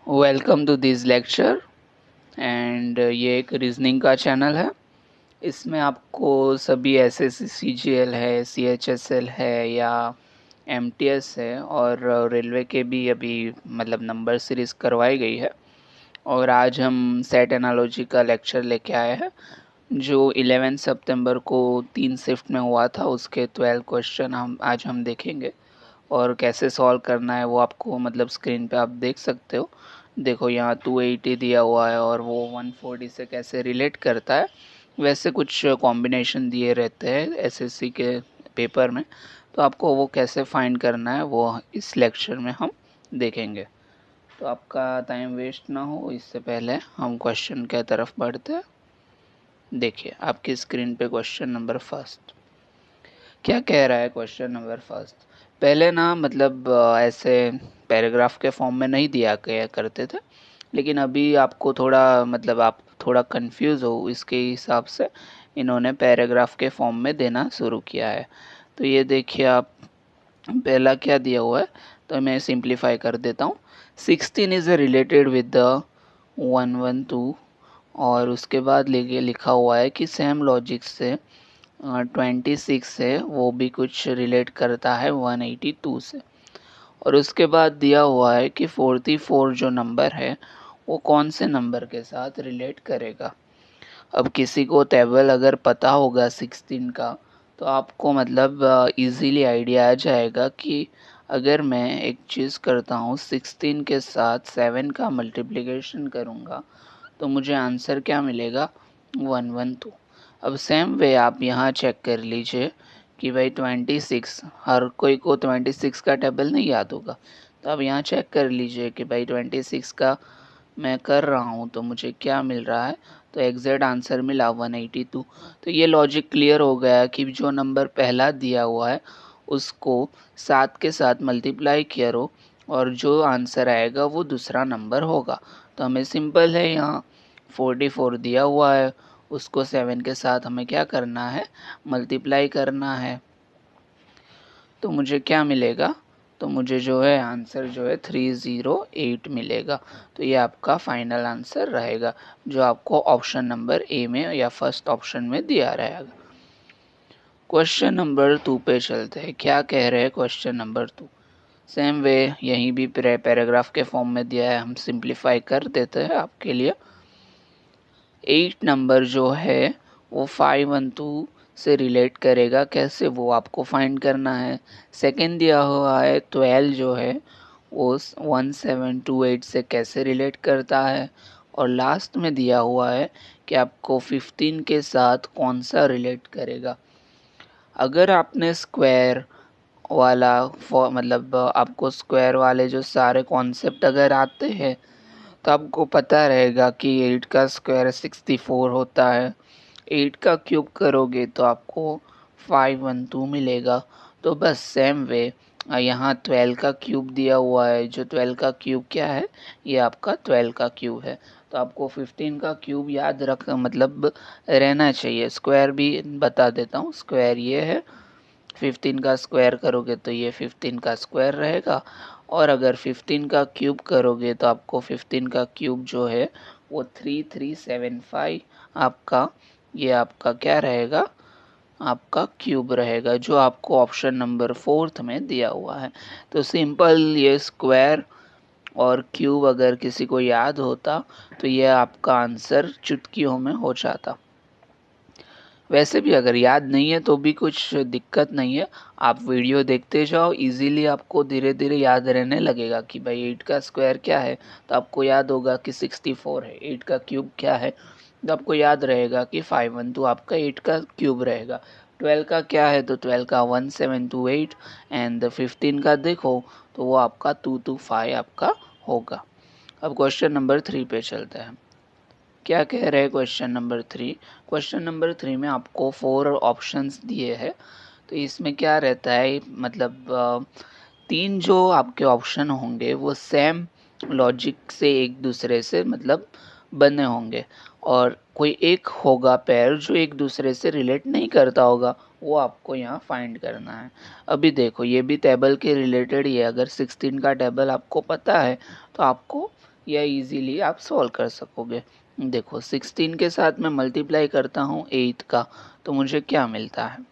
Welcome to this lecture and ये एक reasoning का चैनल है। इसमें आपको सभी एसएससी सीजीएल है, सीएचएसएल है या एमटीएस है और रेलवे के भी अभी मतलब नंबर सीरीज करवाई गई है। और आज हम सेट एनालॉजी का लेक्चर लेके आए हैं जो 11 सितंबर को 3 शिफ्ट में हुआ था। उसके 12 क्वेश्चन हम देखेंगे और कैसे सॉल्व करना है वो आपको मतलब स्क्रीन पे आप देख सकते हो। देखो यहाँ 280 दिया हुआ है और वो 140 से कैसे रिलेट करता है। वैसे कुछ कॉम्बिनेशन दिए रहते हैं एसएससी के पेपर में, तो आपको वो कैसे फाइंड करना है वो इस लेक्चर में हम देखेंगे। तो आपका टाइम वेस्ट ना हो इससे पहले हम क्वेश्चन के तरफ बढ़ते हैं। देखिए आपकी स्क्रीन पे क्वेश्चन नंबर फर्स्ट क्या कह रहा है। क्वेश्चन नंबर फर्स्ट पहले ना मतलब ऐसे पैराग्राफ के फॉर्म में नहीं दिया गया करते थे, लेकिन अभी आपको थोड़ा मतलब आप थोड़ा कंफ्यूज हो इसके हिसाब से इन्होंने पैराग्राफ के फॉर्म में देना शुरू किया है। तो ये देखिए आप पहला क्या दिया हुआ है, तो मैं सिंप्लीफाई कर देता हूँ। 16 इज रिलेटेड विद द 112 और उसके बाद लिखा हुआ है कि सेम लॉजिक से 26 है वो भी कुछ रिलेट करता है 182 से। और उसके बाद दिया हुआ है कि 44 जो नंबर है वो कौन से नंबर के साथ रिलेट करेगा। अब किसी को टेबल अगर पता होगा 16 का तो आपको मतलब इजीली आइडिया आ जाएगा कि अगर मैं एक चीज़ करता हूँ 16 के साथ 7 का मल्टीप्लिकेशन करूँगा तो मुझे आंसर क्या मिलेगा 112। अब सेम वे आप यहाँ चेक कर लीजिए कि भाई 26 हर कोई को 26 का टेबल नहीं याद होगा, तो आप यहाँ चेक कर लीजिए कि भाई 26 का मैं कर रहा हूँ तो मुझे क्या मिल रहा है। तो एग्जैक्ट आंसर मिला 182। तो ये लॉजिक क्लियर हो गया कि जो नंबर पहला दिया हुआ है उसको 7 के साथ मल्टीप्लाई करो और जो आंसर आएगा वो दूसरा नंबर होगा। तो हमें सिंपल है, यहाँ 44 दिया हुआ है उसको 7 के साथ हमें क्या करना है, मल्टीप्लाई करना है। तो मुझे क्या मिलेगा, तो मुझे जो है आंसर जो है 308 मिलेगा। तो ये आपका फाइनल आंसर रहेगा जो आपको ऑप्शन नंबर ए में या फर्स्ट ऑप्शन में दिया रहेगा। क्वेश्चन नंबर 2 पे चलते हैं। क्या कह रहे हैं क्वेश्चन नंबर 2। सेम वे यहीं भी पैराग्राफ के फॉर्म में दिया है, हम सिंप्लीफाई कर देते हैं आपके लिए। 8 नंबर जो है वो 512 से रिलेट करेगा, कैसे वो आपको फाइंड करना है। सेकंड दिया हुआ है 12 जो है वो 1728 से कैसे रिलेट करता है। और लास्ट में दिया हुआ है कि आपको 15 के साथ कौन सा रिलेट करेगा। अगर आपने स्क्वायर वाला मतलब आपको स्क्वायर वाले जो सारे कॉन्सेप्ट अगर आते हैं तो आपको पता रहेगा कि 8 का स्क्वायर 64 होता है। 8 का क्यूब करोगे तो आपको 512 मिलेगा। तो बस सेम वे यहाँ 12 का क्यूब दिया हुआ है, जो 12 का क्यूब क्या है, ये आपका 12 का क्यूब है। तो आपको 15 का क्यूब याद रख मतलब रहना चाहिए। स्क्वायर भी बता देता हूँ, स्क्वायर ये है 15 का स्क्वायर करोगे तो ये 15 का स्क्वायर रहेगा। और अगर 15 का क्यूब करोगे तो आपको 15 का क्यूब जो है वो 3375 आपका, ये आपका क्या रहेगा, आपका क्यूब रहेगा जो आपको ऑप्शन नंबर 4 में दिया हुआ है। तो सिंपल ये स्क्वायर और क्यूब अगर किसी को याद होता तो ये आपका आंसर चुटकियों में हो जाता। वैसे भी अगर याद नहीं है तो भी कुछ दिक्कत नहीं है, आप वीडियो देखते जाओ, इजीली आपको धीरे धीरे याद रहने लगेगा कि भाई 8 का स्क्वायर क्या है, तो आपको याद होगा कि 64 है। 8 का क्यूब क्या है, तो आपको याद रहेगा कि 512 आपका 8 का क्यूब रहेगा। 12 का क्या है, तो 12 का 1728 एंड 15 का देखो तो वो आपका 225 आपका होगा। अब क्वेश्चन नंबर 3 पे चलते हैं। क्या कह रहे हैं क्वेश्चन नंबर 3। क्वेश्चन नंबर 3 में आपको 4 ऑप्शंस दिए हैं। तो इसमें क्या रहता है मतलब 3 जो आपके ऑप्शन होंगे वो सेम लॉजिक से एक दूसरे से मतलब बने होंगे और कोई एक होगा पेयर जो एक दूसरे से रिलेट नहीं करता होगा, वो आपको यहाँ फाइंड करना है। अभी देखो ये भी टेबल के रिलेटेड ही है। अगर 16 का टेबल आपको पता है तो आपको या इजीली आप सॉल्व कर सकोगे। देखो 16 के साथ मैं मल्टीप्लाई करता हूँ 8 का, तो मुझे क्या मिलता है,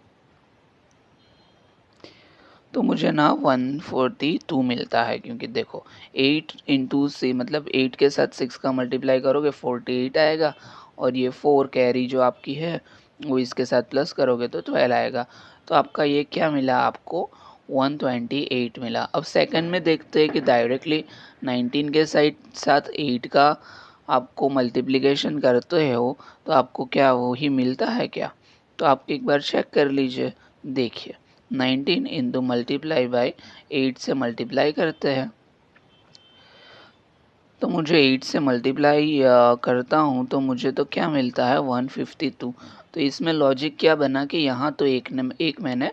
तो मुझे ना 142 मिलता है, क्योंकि देखो 8 इंटू से मतलब 8 के साथ 6 का मल्टीप्लाई करोगे 48 आएगा, और ये 4 कैरी जो आपकी है वो इसके साथ प्लस करोगे तो 12 आएगा। तो आपका ये क्या मिला, आपको 128 मिला। अब सेकंड में देखते हैं कि डायरेक्टली 19 के साथ 8 का आपको मल्टीप्लिकेशन करते हो तो आपको क्या वही मिलता है क्या, तो आप एक बार चेक कर लीजिए। देखिए 19 इंटू मल्टीप्लाई बाई 8 से मल्टीप्लाई करते हैं, तो मुझे 8 से मल्टीप्लाई करता हूँ तो मुझे तो क्या मिलता है 152। तो इसमें लॉजिक क्या बना कि यहाँ तो एक मैंने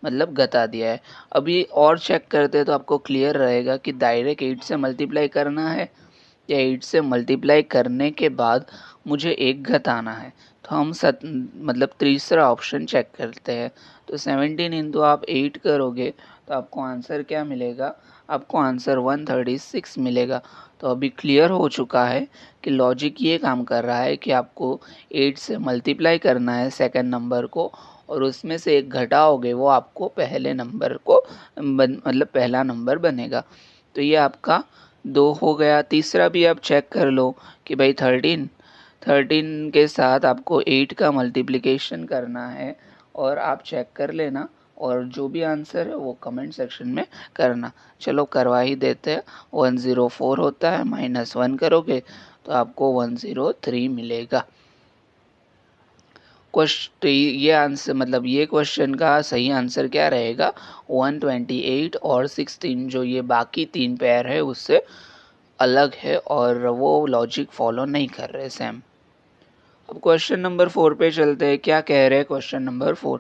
मतलब घटा दिया है। अभी और चेक करते हैं तो आपको क्लियर रहेगा कि डायरेक्ट 8 से मल्टीप्लाई करना है या 8 से मल्टीप्लाई करने के बाद मुझे एक घटाना है। तो हम मतलब तीसरा ऑप्शन चेक करते हैं। तो 17 इंटू आप 8 करोगे तो आपको आंसर क्या मिलेगा, आपको आंसर 136 मिलेगा। तो अभी क्लियर हो चुका है कि लॉजिक ये काम कर रहा है कि आपको 8 से मल्टीप्लाई करना है सेकंड नंबर को, और उसमें से एक घटाओगे वो आपको पहले नंबर को मतलब पहला नंबर बनेगा। तो ये आपका 2 हो गया। तीसरा भी आप चेक कर लो कि भाई 13 के साथ आपको 8 का मल्टीप्लिकेशन करना है, और आप चेक कर लेना, और जो भी आंसर है वो कमेंट सेक्शन में करना। चलो करवा ही देते हैं। 104 होता है, -1 करोगे तो आपको 103 मिलेगा। तो ये आंसर मतलब ये क्वेश्चन का सही आंसर क्या रहेगा, 128 और 16, जो ये बाकी 3 पेयर है उससे अलग है और वो लॉजिक फॉलो नहीं कर रहे सेम। अब क्वेश्चन नंबर 4 पे चलते हैं। क्या कह रहे हैं क्वेश्चन नंबर 4।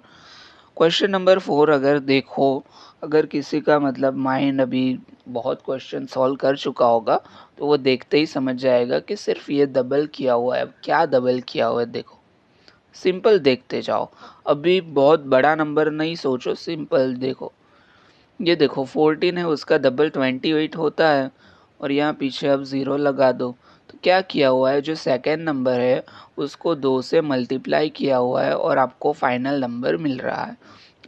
क्वेश्चन नंबर 4 अगर देखो, अगर किसी का मतलब माइंड अभी बहुत क्वेश्चन सॉल्व कर चुका होगा तो वो देखते ही समझ जाएगा कि सिर्फ ये डबल किया हुआ है। क्या डबल किया हुआ है, देखो सिंपल देखते जाओ, अभी बहुत बड़ा नंबर नहीं सोचो, सिंपल देखो। ये देखो 14 है, उसका डबल 28 होता है, और यहाँ पीछे अब 0 लगा दो। तो क्या किया हुआ है, जो सेकेंड नंबर है उसको 2 से मल्टीप्लाई किया हुआ है और आपको फाइनल नंबर मिल रहा है।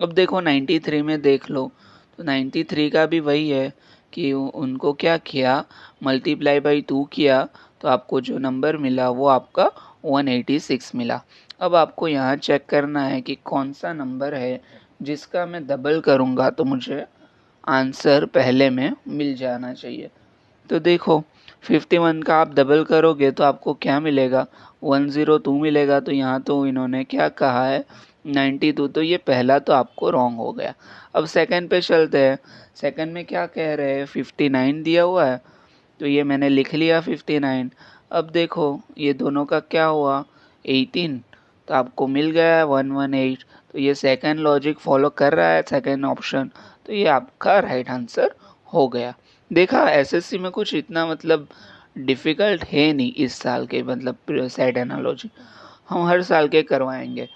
अब देखो 93 में देख लो, तो 93 का भी वही है कि उनको क्या किया, मल्टीप्लाई बाई 2 किया, तो आपको जो नंबर मिला वो आपका 186 मिला। अब आपको यहाँ चेक करना है कि कौन सा नंबर है जिसका मैं डबल करूँगा तो मुझे आंसर पहले में मिल जाना चाहिए। तो देखो 51 का आप डबल करोगे तो आपको क्या मिलेगा, 102 मिलेगा। तो यहाँ तो इन्होंने क्या कहा है 92, तो ये पहला तो आपको रॉन्ग हो गया। अब सेकंड पे चलते हैं। सेकंड में क्या कह रहे हैं, 59 दिया हुआ है, तो ये मैंने लिख लिया 59। अब देखो ये दोनों का क्या हुआ 18, तो आपको मिल गया है 118। तो ये सेकंड लॉजिक फॉलो कर रहा है, सेकंड ऑप्शन, तो ये आपका राइट आंसर हो गया। देखा एसएससी में कुछ इतना मतलब डिफ़िकल्ट है नहीं इस साल के, मतलब सेट एनालॉजी हम हर साल के करवाएंगे।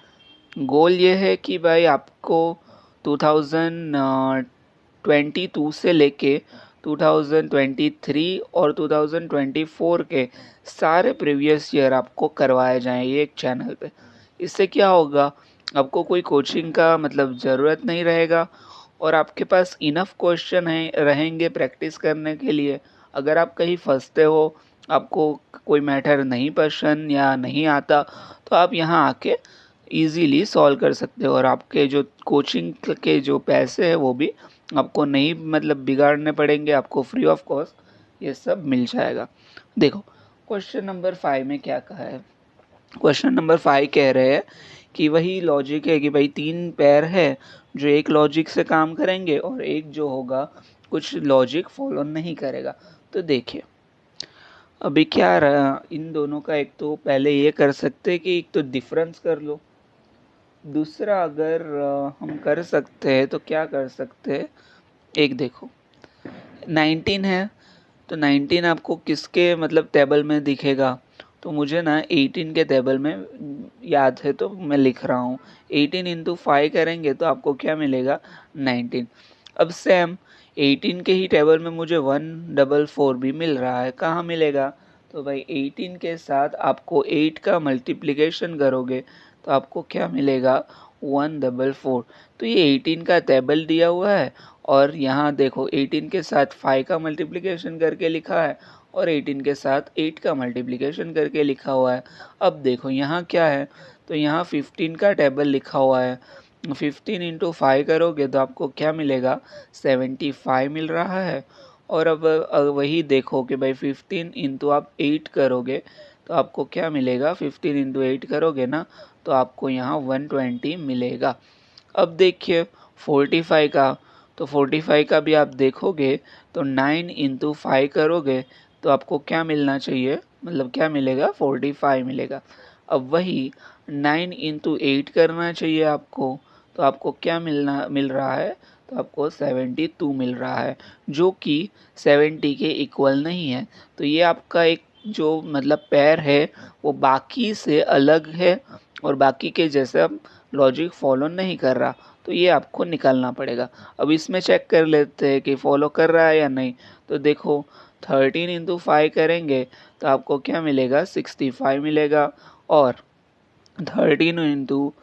गोल ये है कि भाई आपको 2022 से लेके 2023 और 2024 के सारे प्रीवियस ईयर आपको करवाए जाएं ये एक चैनल पे। इससे क्या होगा, आपको कोई कोचिंग का मतलब ज़रूरत नहीं रहेगा, और आपके पास इनफ क्वेश्चन रहेंगे प्रैक्टिस करने के लिए। अगर आप कहीं फंसते हो, आपको कोई मैटर नहीं पसंद या नहीं आता, तो आप यहाँ आके इजीली सॉल्व कर सकते हो, और आपके जो कोचिंग के जो पैसे हैं वो भी आपको नहीं मतलब बिगाड़ने पड़ेंगे, आपको फ्री ऑफ कॉस्ट ये सब मिल जाएगा। देखो क्वेश्चन नंबर 5 में क्या कहा है। क्वेश्चन नंबर 5 कह रहे हैं कि वही लॉजिक है कि भाई 3 पेयर है जो एक लॉजिक से काम करेंगे और एक जो होगा कुछ लॉजिक फॉलो नहीं करेगा। तो देखिए अभी क्या रहा, इन दोनों का एक तो पहले ये कर सकते हैं कि एक तो डिफरेंस कर लो। दूसरा अगर हम कर सकते हैं तो क्या कर सकते हैं, एक देखो 19 है, तो 19 आपको किसके मतलब टेबल में दिखेगा, तो मुझे ना 18 के टेबल में याद है तो मैं लिख रहा हूँ। 18 इंटू 5 करेंगे तो आपको क्या मिलेगा 19। अब सेम 18 के ही टेबल में मुझे 144 भी मिल रहा है, कहाँ मिलेगा? तो भाई 18 के साथ आपको 8 का मल्टीप्लिकेशन करोगे तो आपको क्या मिलेगा? 144। तो ये 18 का टेबल दिया हुआ है और यहाँ देखो 18 के साथ 5 का मल्टीप्लिकेशन करके लिखा है और 18 के साथ 8 का मल्टीप्लिकेशन करके लिखा हुआ है। अब देखो यहाँ क्या है, तो यहाँ 15 का टेबल लिखा हुआ है। 15 इंटू 5 करोगे तो आपको क्या मिलेगा? 75 मिल रहा है। और अब वही देखो कि भाई 15 इंटू आप 8 करोगे तो आपको क्या मिलेगा? 15 इंटू 8 करोगे ना तो आपको यहाँ 120 मिलेगा। अब देखिए 45 का, तो 45 का भी आप देखोगे तो 9 इंटू 5 करोगे तो आपको क्या मिलना चाहिए? मतलब क्या मिलेगा? 45 मिलेगा। अब वही 9 इंटू 8 करना चाहिए आपको, तो आपको क्या मिल रहा है? तो आपको 72 मिल रहा है, जो कि 70 के इक्वल नहीं है। तो ये आपका एक जो मतलब पैर है वो बाकी से अलग है और बाकी के जैसा लॉजिक फॉलो नहीं कर रहा, तो ये आपको निकालना पड़ेगा। अब इसमें चेक कर लेते हैं कि फॉलो कर रहा है या नहीं। तो देखो 13 इंटू 5 करेंगे तो आपको क्या मिलेगा? 65 मिलेगा। और 13 इंटू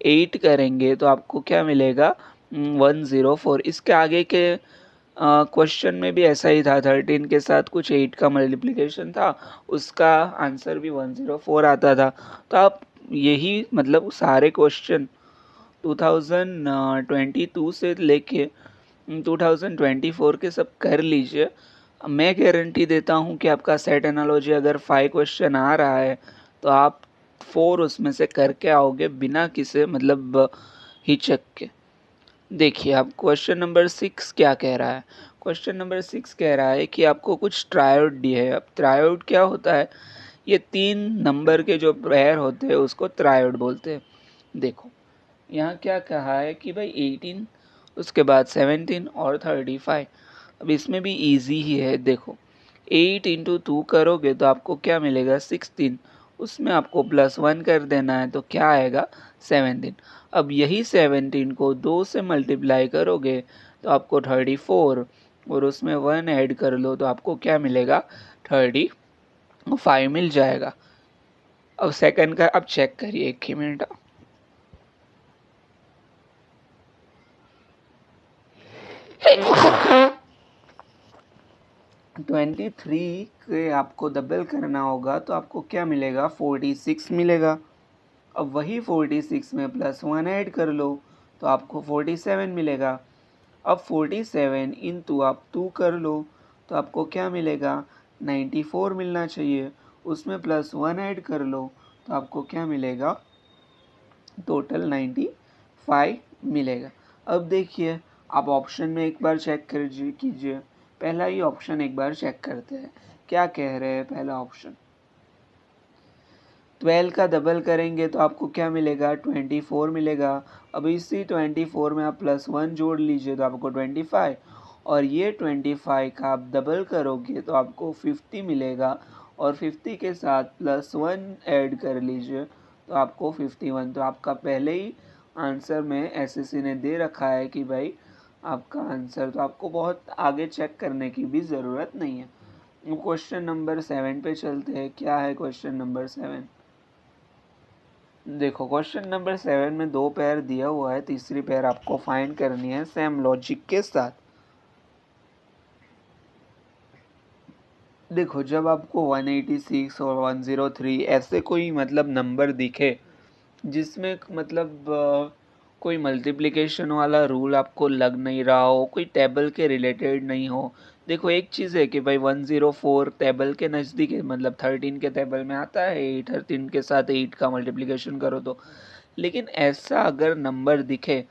8 करेंगे तो आपको क्या मिलेगा? 104। इसके आगे के क्वेश्चन में भी ऐसा ही था, 13 के साथ कुछ 8 का मल्टीप्लिकेशन था, उसका आंसर भी 104 आता था। तो आप यही मतलब सारे क्वेश्चन 2022 से लेके 2024 के सब कर लीजिए। मैं गारंटी देता हूँ कि आपका सेट एनालॉजी अगर 5 क्वेश्चन आ रहा है तो आप 4 उसमें से करके आओगे बिना किसी मतलब हिचक के। देखिए आप क्वेश्चन नंबर 6 क्या कह रहा है। क्वेश्चन नंबर 6 कह रहा है कि आपको कुछ ट्रायोड दी है। अब ट्रायोड क्या होता है? ये 3 नंबर के जो पेयर होते हैं उसको ट्रायोड बोलते हैं। देखो यहाँ क्या कहा है कि भाई 18, उसके बाद 17 और 35। अब इसमें भी इजी ही है। देखो 8 इंटू 2 करोगे तो आपको क्या मिलेगा? 16। उसमें आपको +1 कर देना है तो क्या आएगा? 17। अब यही 17 को 2 से मल्टीप्लाई करोगे तो आपको 34 और उसमें 1 ऐड कर लो तो आपको क्या मिलेगा? 35 मिल जाएगा। अब सेकंड का आप चेक करिए, एक ही मिनट। 23 के आपको डबल करना होगा तो आपको क्या मिलेगा? 46 मिलेगा। अब वही 46 में +1 ऐड कर लो तो आपको 47 मिलेगा। अब 47 इंटू आप 2 कर लो तो आपको क्या मिलेगा? 94 मिलना चाहिए। उसमें +1 ऐड कर लो तो आपको क्या मिलेगा? टोटल 95 मिलेगा। अब देखिए आप ऑप्शन में एक बार चेक कीजिए। पहला ही ऑप्शन एक बार चेक करते हैं, क्या कह रहे हैं पहला ऑप्शन। 12 का डबल करेंगे तो आपको क्या मिलेगा? 24 मिलेगा। अब इसी 24 में आप +1 जोड़ लीजिए तो आपको 25, और ये 25 का आप डबल करोगे तो आपको 50 मिलेगा, और 50 के साथ +1 ऐड कर लीजिए तो आपको 51। तो आपका पहले ही आंसर में एसएससी ने दे रखा है कि भाई आपका आंसर, तो आपको बहुत आगे चेक करने की भी ज़रूरत नहीं है। क्वेश्चन नंबर 7 पे चलते हैं। क्या है क्वेश्चन नंबर 7? देखो क्वेश्चन नंबर 7 में 2 पेयर दिया हुआ है, तीसरी पेयर आपको फाइंड करनी है सेम लॉजिक के साथ। देखो जब आपको 186 और 103 ऐसे कोई मतलब नंबर दिखे जिसमें मतलब कोई मल्टीप्लिकेशन वाला रूल आपको लग नहीं रहा हो, कोई टेबल के रिलेटेड नहीं हो। देखो एक चीज़ है कि भाई 104 टेबल के नज़दीक है, मतलब 13 के टेबल में आता है, 13 के साथ 8 का मल्टीप्लिकेशन करो तो। लेकिन ऐसा अगर नंबर दिखे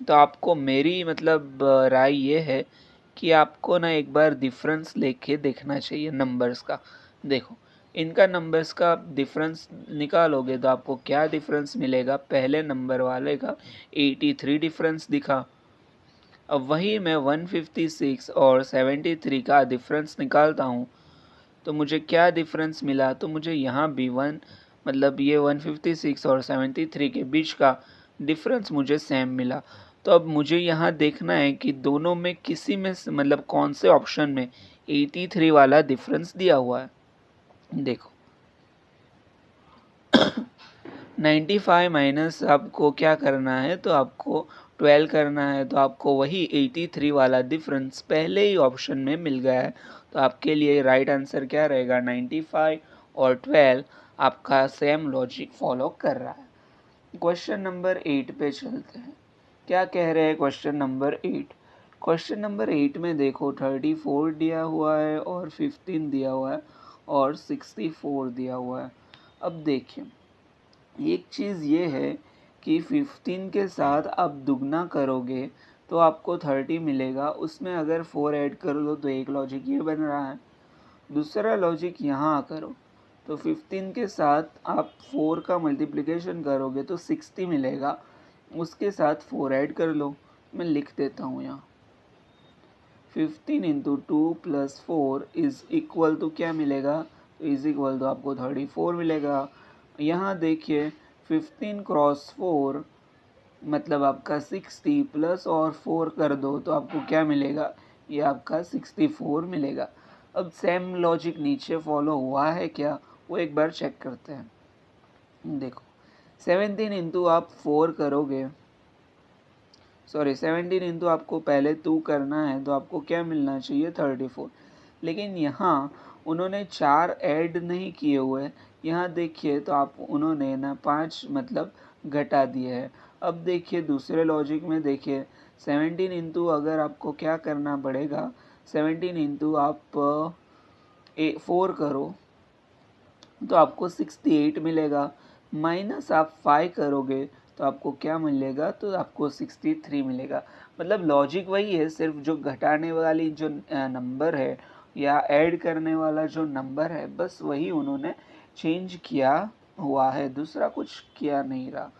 तो आपको मेरी मतलब राय ये है कि आपको ना एक बार डिफरेंस लेके देखना चाहिए नंबर्स का। देखो इनका नंबर्स का डिफरेंस निकालोगे तो आपको क्या डिफरेंस मिलेगा? पहले नंबर वाले का 83 डिफरेंस दिखा। अब वही मैं 156 और 73 का डिफरेंस निकालता हूँ तो मुझे क्या डिफरेंस मिला? तो मुझे यहाँ भी मतलब ये 156 और 73 के बीच का डिफरेंस मुझे सेम मिला। तो अब मुझे यहाँ देखना है कि दोनों में किसी में मतलब कौन से ऑप्शन में 83 वाला डिफरेंस दिया हुआ है। देखो 95 माइनस आपको क्या करना है, तो आपको 12 करना है, तो आपको वही 83 वाला डिफरेंस पहले ही ऑप्शन में मिल गया है। तो आपके लिए राइट आंसर क्या रहेगा, 95 और 12 आपका सेम लॉजिक फॉलो कर रहा है। क्वेश्चन नंबर 8 पे चलते हैं। क्या कह रहे हैं क्वेश्चन नंबर 8? क्वेश्चन नंबर 8 में देखो 34 दिया हुआ है और 15 दिया हुआ है और 64 दिया हुआ है। अब देखिए एक चीज़ ये है कि 15 के साथ आप दुगना करोगे तो आपको 30 मिलेगा, उसमें अगर 4 ऐड कर लो तो एक लॉजिक ये बन रहा है। दूसरा लॉजिक यहाँ करो तो 15 के साथ आप 4 का मल्टीप्लिकेशन करोगे तो 60 मिलेगा, उसके साथ 4 ऐड कर लो। मैं लिख देता हूँ यहाँ 15 into 2 plus 4 is equal to क्या मिलेगा, तो इज़ इक्वल टू आपको 34 मिलेगा। यहाँ देखिए 15 क्रॉस 4 मतलब आपका 60 प्लस और 4 कर दो तो आपको क्या मिलेगा, ये आपका 64 मिलेगा। अब सेम लॉजिक नीचे फॉलो हुआ है क्या, वो एक बार चेक करते हैं। देखो 17 इंटू आप 4 करोगे, 17 इंटू आपको पहले 2 करना है तो आपको क्या मिलना चाहिए 34। लेकिन यहाँ उन्होंने 4 ऐड नहीं किए हुए, यहाँ देखिए तो आप उन्होंने ना 5 मतलब घटा दिए है। अब देखिए दूसरे लॉजिक में देखिए 17 इंटू अगर आपको क्या करना पड़ेगा, 17 इंटू आप 4 करो तो आपको 68 मिलेगा, माइनस आप 5 करोगे तो आपको क्या मिलेगा, तो आपको 63 मिलेगा। मतलब लॉजिक वही है, सिर्फ जो घटाने वाली जो नंबर है या ऐड करने वाला जो नंबर है बस वही उन्होंने चेंज किया हुआ है, दूसरा कुछ किया नहीं रहा।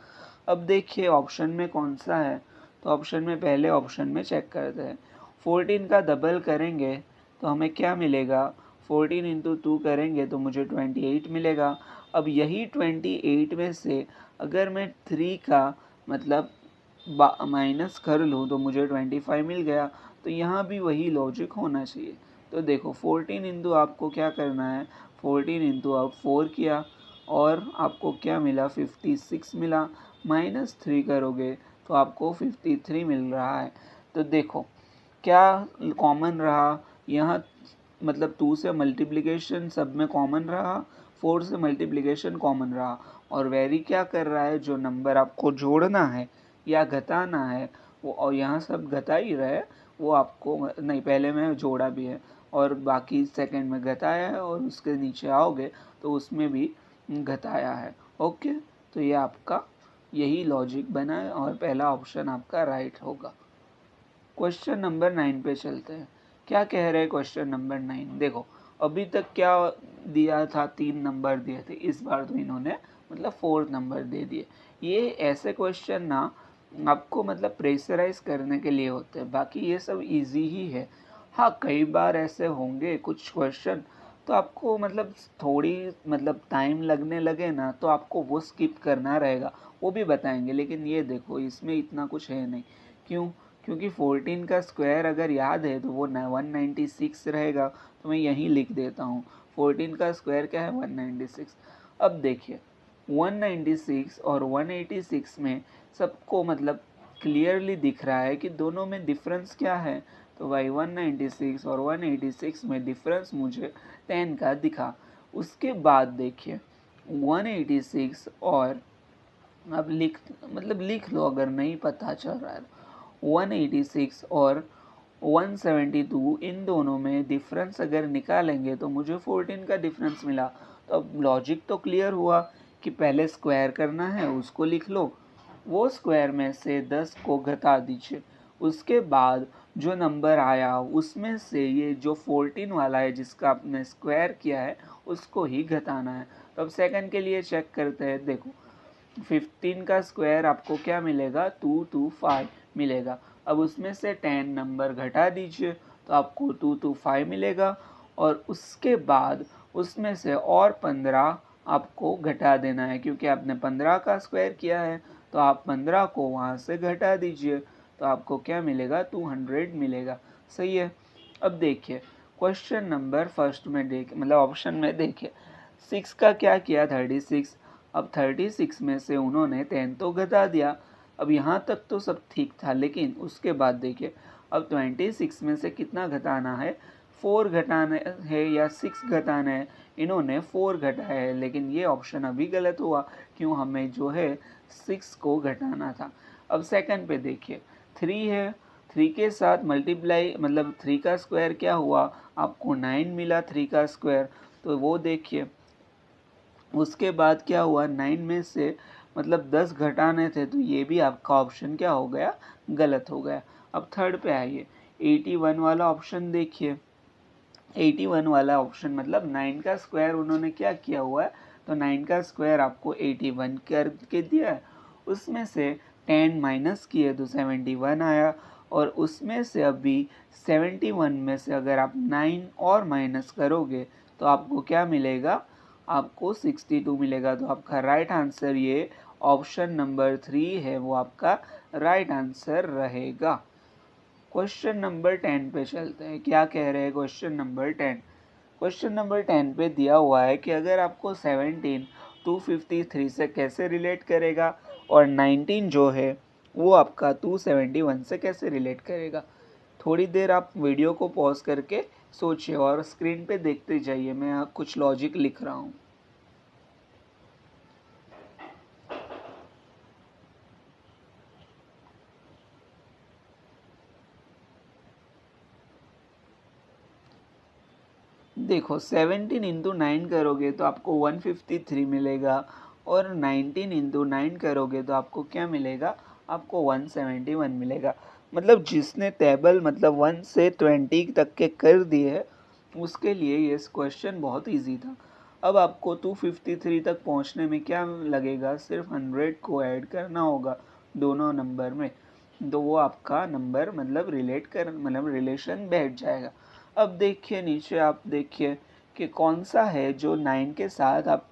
अब देखिए ऑप्शन में कौन सा है, तो ऑप्शन में पहले ऑप्शन में चेक करते हैं। 14 का डबल करेंगे तो हमें क्या मिलेगा, 14 इंटू 2 करेंगे तो मुझे 28 मिलेगा। अब यही 28 में से अगर मैं 3 का मतलब माइनस कर लूँ तो मुझे 25 मिल गया। तो यहाँ भी वही लॉजिक होना चाहिए। तो देखो 14 इंटू आपको क्या करना है, 14 इंटू आप 4 किया और आपको क्या मिला 56 मिला, माइनस 3 करोगे तो आपको 53 मिल रहा है। तो देखो क्या कॉमन रहा यहाँ, मतलब 2 से मल्टीप्लिकेशन सब में कॉमन रहा, 4 से मल्टीप्लिकेशन कॉमन रहा, और वेरी क्या कर रहा है, जो नंबर आपको जोड़ना है या घटाना है वो, और यहाँ सब घटा ही रहे, वो आपको नहीं, पहले में जोड़ा भी है और बाकी सेकंड में घटाया है और उसके नीचे आओगे तो उसमें भी घटाया है। ओके, तो ये आपका यही लॉजिक बना है और पहला ऑप्शन आपका राइट होगा। क्वेश्चन नंबर 9 पे चलते हैं। क्या कह रहे हैं क्वेश्चन नंबर 9? देखो अभी तक क्या दिया था, 3 नंबर दिए थे, इस बार तो इन्होंने मतलब 4 नंबर दे दिए। ये ऐसे क्वेश्चन ना आपको मतलब प्रेशराइज करने के लिए होते हैं, बाकी ये सब इजी ही है। हाँ कई बार ऐसे होंगे कुछ क्वेश्चन तो आपको मतलब थोड़ी मतलब टाइम लगने लगे ना तो आपको वो स्किप करना रहेगा, वो भी बताएंगे। लेकिन ये देखो इसमें इतना कुछ है नहीं, क्यों, क्योंकि 14 का स्क्वायर अगर याद है तो वो 196 रहेगा, तो मैं यहीं लिख देता हूँ 14 का स्क्वायर क्या है 196। अब देखिए 196 और 186 में सबको मतलब क्लियरली दिख रहा है कि दोनों में डिफरेंस क्या है, तो भाई 196 और 186 में डिफरेंस मुझे 10 का दिखा। उसके बाद देखिए 186 और अब लिख लो अगर नहीं पता चल रहा है, 186 और 172 इन दोनों में डिफरेंस अगर निकालेंगे तो मुझे 14 का डिफरेंस मिला। तो अब लॉजिक तो क्लियर हुआ कि पहले स्क्वायर करना है, उसको लिख लो, वो स्क्वायर में से 10 को घटा दीजिए, उसके बाद जो नंबर आया उसमें से ये जो 14 वाला है जिसका आपने स्क्वायर किया है उसको ही घटाना है। तो अब सेकंड के लिए चेक करते हैं। देखो 15 का स्क्वायर आपको क्या मिलेगा 225 मिलेगा। अब उसमें से 10 नंबर घटा दीजिए तो आपको 225 मिलेगा, और उसके बाद उसमें से और 15 आपको घटा देना है, क्योंकि आपने 15 का स्क्वायर किया है तो आप 15 को वहाँ से घटा दीजिए। तो तो आपको क्या मिलेगा, 200 मिलेगा। सही है। अब देखिए क्वेश्चन नंबर फर्स्ट में मतलब ऑप्शन में देखिए 6 का क्या किया, 36। अब 36 में से उन्होंने 10 तो घटा दिया। अब यहाँ तक तो सब ठीक था, लेकिन उसके बाद देखिए अब 26 में से कितना घटाना है, 4 घटाना है या 6 घटाना है। इन्होंने 4 घटाया है, लेकिन ये ऑप्शन अभी गलत हुआ, क्यों, हमें जो है 6 को घटाना था। अब सेकंड पे देखिए 3 है, 3 के साथ मल्टीप्लाई मतलब 3 का स्क्वायर क्या हुआ, आपको 9 मिला 3 का स्क्वायर, तो वो देखिए। उसके बाद क्या हुआ, 9 में से मतलब 10 घटाने थे, तो ये भी आपका ऑप्शन क्या हो गया, गलत हो गया। अब थर्ड पे आइए, 81 वाला ऑप्शन देखिए। 81 वाला ऑप्शन मतलब 9 का स्क्वायर उन्होंने क्या किया हुआ है, तो 9 का स्क्वायर आपको 81 करके दिया है, उसमें से 10 माइनस किए तो 71 आया, और उसमें से अभी 71 में से अगर आप 9 और माइनस करोगे तो आपको क्या मिलेगा, आपको 62 मिलेगा। तो आपका राइट आंसर ये ऑप्शन नंबर 3 है, वो आपका राइट आंसर रहेगा। क्वेश्चन नंबर 10 पे चलते हैं, क्या कह रहे हैं क्वेश्चन नंबर 10। क्वेश्चन नंबर 10 पे दिया हुआ है कि अगर आपको 17 253 से कैसे रिलेट करेगा, और 19 जो है वो आपका 271 से कैसे रिलेट करेगा। थोड़ी देर आप वीडियो को पॉज करके सोचिए और स्क्रीन पे देखते जाइए, मैं कुछ लॉजिक लिख रहा हूँ। देखो 17 इंटू 9 करोगे तो आपको 153 मिलेगा, और 19 इंटू 9 करोगे तो आपको क्या मिलेगा, आपको 171 मिलेगा। मतलब जिसने टेबल मतलब 1 से 20 तक के कर दिए उसके लिए ये क्वेश्चन बहुत इजी था। अब आपको 253 तक पहुंचने में क्या लगेगा, सिर्फ 100 को ऐड करना होगा दोनों नंबर में, तो वो आपका नंबर मतलब रिलेशन बैठ जाएगा। अब देखिए नीचे आप देखिए कि कौन सा है जो 9 के साथ आप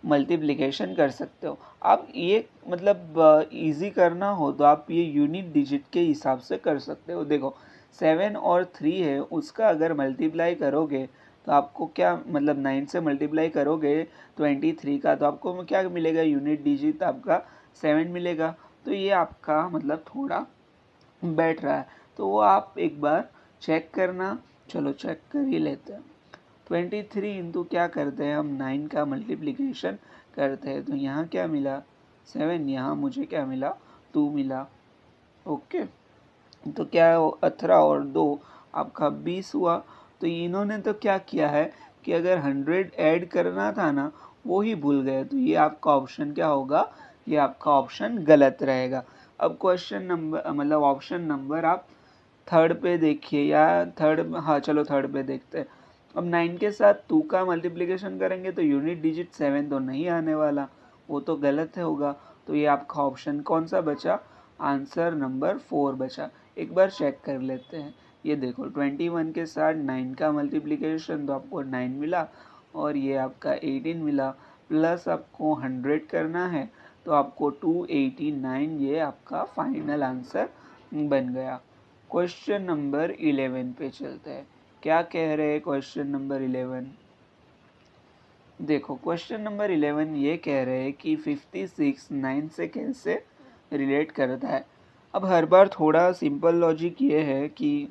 मल्टीप्लिकेशन कर सकते हो। आप ये मतलब इजी करना हो तो आप ये यूनिट डिजिट के हिसाब से कर सकते हो। देखो 7 और 3 है, उसका अगर मल्टीप्लाई करोगे तो आपको क्या मतलब 9 से मल्टीप्लाई करोगे 23 का, तो आपको क्या मिलेगा, यूनिट डिजिट आपका 7 मिलेगा। तो ये आपका मतलब थोड़ा बैठ रहा है, तो वो आप एक बार चेक करना। चलो चेक कर ही लेते हैं। 23 इंटू क्या करते हैं हम, 9 का मल्टीप्लिकेशन करते हैं, तो यहाँ क्या मिला 7, यहाँ मुझे क्या मिला 2 मिला। ओके, तो क्या 18 और 2 आपका 20 हुआ। तो इन्होंने तो क्या किया है कि अगर 100 ऐड करना था ना, वो ही भूल गए, तो ये आपका ऑप्शन क्या होगा, ये आपका ऑप्शन गलत रहेगा। अब क्वेश्चन नंबर मतलब ऑप्शन नंबर आप थर्ड पे देखिए, या थर्ड, हाँ चलो थर्ड पे देखते हैं। अब 9 के साथ 2 का मल्टीप्लिकेशन करेंगे तो यूनिट डिजिट 7 तो नहीं आने वाला, वो तो गलत होगा। तो ये आपका ऑप्शन कौन सा बचा, आंसर नंबर 4 बचा। एक बार चेक कर लेते हैं। ये देखो 21 के साथ 9 का मल्टीप्लिकेशन तो आपको 9 मिला, और ये आपका 18 मिला, प्लस आपको 100 करना है तो आपको 289, ये आपका फाइनल आंसर बन गया। क्वेश्चन नंबर 11 पे चलते हैं, क्या कह रहे हैं क्वेश्चन नंबर 11। देखो क्वेश्चन नंबर 11 ये कह रहे हैं कि 56 9 से कैसे रिलेट करता है। अब हर बार थोड़ा सिंपल लॉजिक ये है कि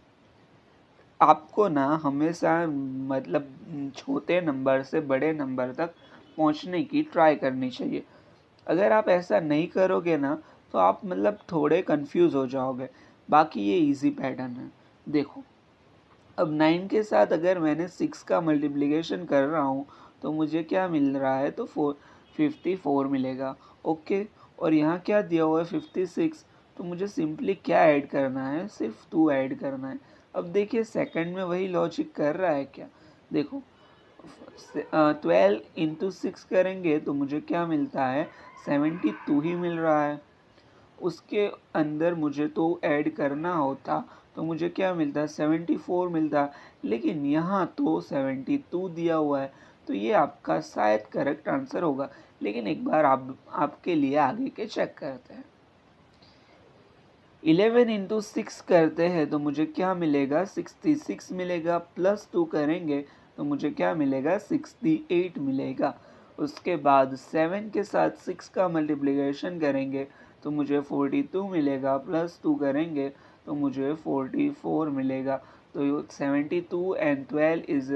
आपको ना हमेशा मतलब छोटे नंबर से बड़े नंबर तक पहुंचने की ट्राई करनी चाहिए। अगर आप ऐसा नहीं करोगे ना तो आप मतलब थोड़े कंफ्यूज हो जाओगे। बाकी ये इजी पैटर्न है। देखो अब 9 के साथ अगर मैंने 6 का मल्टीप्लिकेशन कर रहा हूँ तो मुझे क्या मिल रहा है, तो 54 मिलेगा। ओके, और यहाँ क्या दिया हुआ है 56, तो मुझे सिंपली क्या ऐड करना है, सिर्फ 2 ऐड करना है। अब देखिए सेकंड में वही लॉजिक कर रहा है क्या, देखो 12 इंटू 6 करेंगे तो मुझे क्या मिलता है, 72 ही मिल रहा है। उसके अंदर मुझे तो ऐड करना होता तो मुझे क्या मिलता, 74 मिलता, लेकिन यहाँ तो 72 दिया हुआ है, तो ये आपका शायद करेक्ट आंसर होगा। लेकिन एक बार आपके लिए आगे के चेक करते हैं। 11 इंटू 6 करते हैं तो मुझे क्या मिलेगा, 66 मिलेगा, प्लस 2 करेंगे तो मुझे क्या मिलेगा, 68 मिलेगा। उसके बाद 7 के साथ 6 का मल्टीप्लिकेशन करेंगे तो मुझे 42 मिलेगा, प्लस 2 करेंगे तो मुझे 44 मिलेगा। तो 72 and 12 is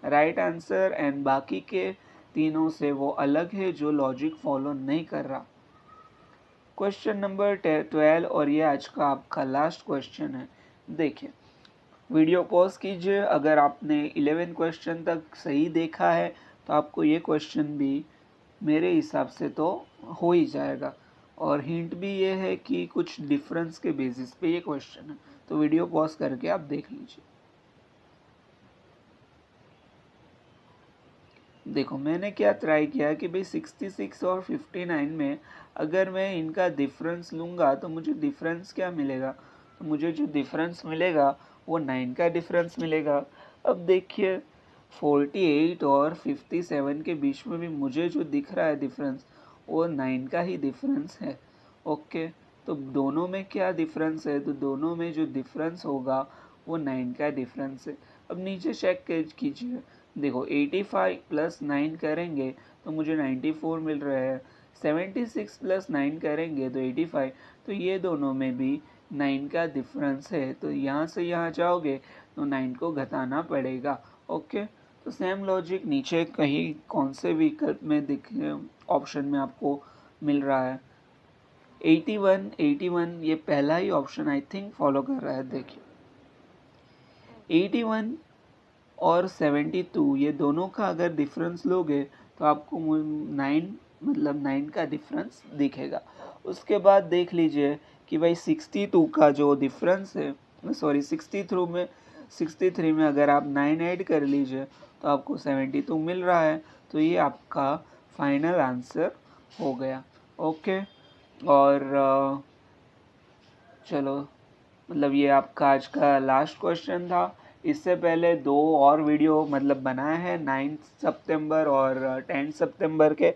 right answer. And बाकी के तीनों से वो अलग है जो लॉजिक फॉलो नहीं कर रहा। क्वेश्चन नंबर 12 और ये आज का आपका लास्ट क्वेश्चन है। देखिए, वीडियो पॉज कीजिए। अगर आपने 11 क्वेश्चन तक सही देखा है तो आपको ये क्वेश्चन भी मेरे हिसाब से तो हो ही जाएगा। और हिंट भी ये है कि कुछ डिफरेंस के बेसिस पे ये क्वेश्चन है, तो वीडियो पॉज करके आप देख लीजिए। देखो, मैंने क्या ट्राई किया कि भाई 66 और 59 में अगर मैं इनका डिफरेंस लूँगा तो मुझे डिफरेंस क्या मिलेगा, तो मुझे जो डिफरेंस मिलेगा वो 9 का डिफरेंस मिलेगा। अब देखिए, 48 और 57 के बीच में भी मुझे जो दिख रहा है डिफरेंस वो 9 का ही डिफरेंस है। ओके, तो दोनों में क्या डिफरेंस है, तो दोनों में जो डिफरेंस होगा वो 9 का डिफरेंस है। अब नीचे चेक कीजिए। देखो, 85 प्लस 9 करेंगे तो मुझे 94 मिल रहा है। 76 प्लस 9 करेंगे तो 85। तो ये दोनों में भी 9 का डिफरेंस है, तो यहाँ से यहाँ जाओगे तो 9 को घटाना पड़ेगा। ओके, तो सेम लॉजिक नीचे कहीं कौन से विकल्प में दिख ऑप्शन में आपको मिल रहा है। 81 ये पहला ही ऑप्शन आई थिंक फॉलो कर रहा है। देखिए, 81 और 72 ये दोनों का अगर डिफरेंस लोगे तो आपको 9 का डिफरेंस दिखेगा। उसके बाद देख लीजिए कि भाई 62 का जो डिफरेंस है, सॉरी 63 में अगर आप 9 ऐड कर लीजिए तो आपको 72 मिल रहा है। तो ये आपका फाइनल आंसर हो गया। ओके, और चलो, मतलब ये आपका आज का लास्ट क्वेश्चन था। इससे पहले 2 और वीडियो मतलब बनाए हैं 9 सितंबर और 10 सितंबर के।